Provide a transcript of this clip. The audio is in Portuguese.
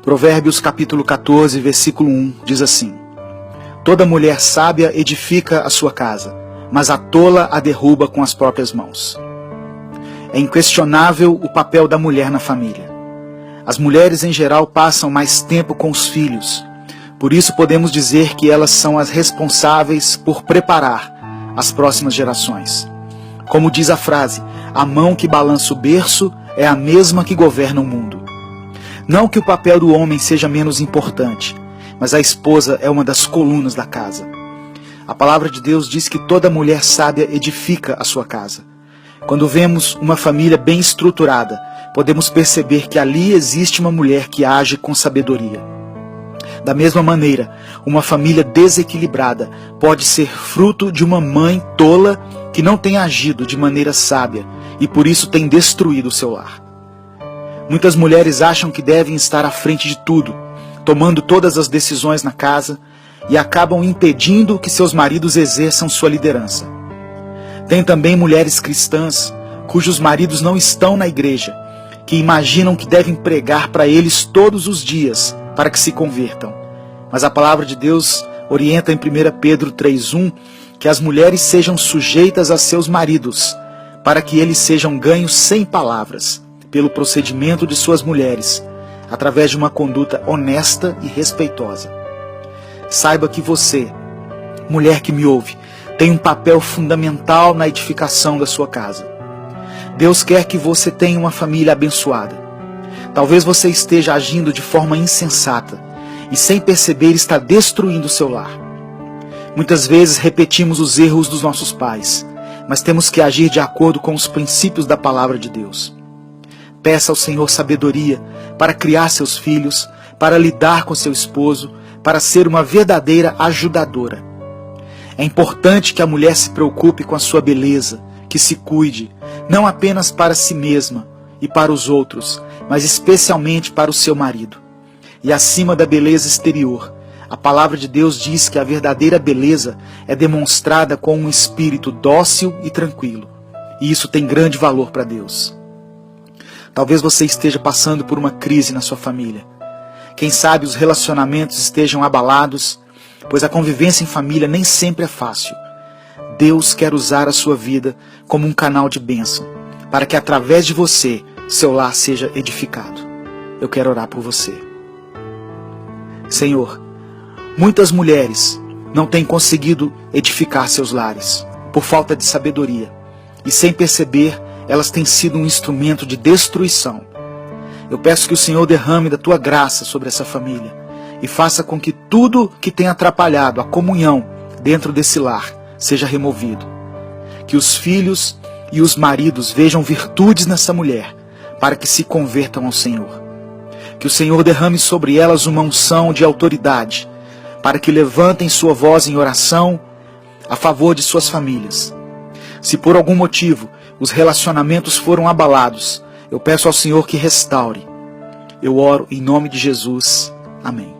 Provérbios capítulo 14, versículo 1, diz assim: Toda mulher sábia edifica a sua casa, mas a tola a derruba com as próprias mãos. É inquestionável o papel da mulher na família. As mulheres em geral passam mais tempo com os filhos, por isso podemos dizer que elas são as responsáveis por preparar as próximas gerações. Como diz a frase, a mão que balança o berço é a mesma que governa o mundo. Não que o papel do homem seja menos importante, mas a esposa é uma das colunas da casa. A palavra de Deus diz que toda mulher sábia edifica a sua casa. Quando vemos uma família bem estruturada, podemos perceber que ali existe uma mulher que age com sabedoria. Da mesma maneira, uma família desequilibrada pode ser fruto de uma mãe tola que não tem agido de maneira sábia e por isso tem destruído o seu lar. Muitas mulheres acham que devem estar à frente de tudo, tomando todas as decisões na casa e acabam impedindo que seus maridos exerçam sua liderança. Tem também mulheres cristãs cujos maridos não estão na igreja, que imaginam que devem pregar para eles todos os dias para que se convertam. Mas a palavra de Deus orienta em 1 Pedro 3,1 que as mulheres sejam sujeitas a seus maridos, para que eles sejam ganhos sem palavras, pelo procedimento de suas mulheres, através de uma conduta honesta e respeitosa. Saiba que você, mulher que me ouve, tem um papel fundamental na edificação da sua casa. Deus quer que você tenha uma família abençoada. Talvez você esteja agindo de forma insensata e sem perceber está destruindo o seu lar. Muitas vezes repetimos os erros dos nossos pais, mas temos que agir de acordo com os princípios da palavra de Deus. Peça ao Senhor sabedoria para criar seus filhos, para lidar com seu esposo, para ser uma verdadeira ajudadora. É importante que a mulher se preocupe com a sua beleza, que se cuide, não apenas para si mesma e para os outros, mas especialmente para o seu marido. E acima da beleza exterior, a palavra de Deus diz que a verdadeira beleza é demonstrada com um espírito dócil e tranquilo. E isso tem grande valor para Deus. Talvez você esteja passando por uma crise na sua família. Quem sabe os relacionamentos estejam abalados, pois a convivência em família nem sempre é fácil. Deus quer usar a sua vida como um canal de bênção, para que através de você, seu lar seja edificado. Eu quero orar por você. Senhor, muitas mulheres não têm conseguido edificar seus lares, por falta de sabedoria, e sem perceber, elas têm sido um instrumento de destruição. Eu peço que o Senhor derrame da tua graça sobre essa família, e faça com que tudo que tem atrapalhado a comunhão dentro desse lar seja removido. Que os filhos e os maridos vejam virtudes nessa mulher, para que se convertam ao Senhor. Que o Senhor derrame sobre elas uma unção de autoridade, para que levantem sua voz em oração a favor de suas famílias. Se por algum motivo os relacionamentos foram abalados, eu peço ao Senhor que restaure. Eu oro em nome de Jesus. Amém.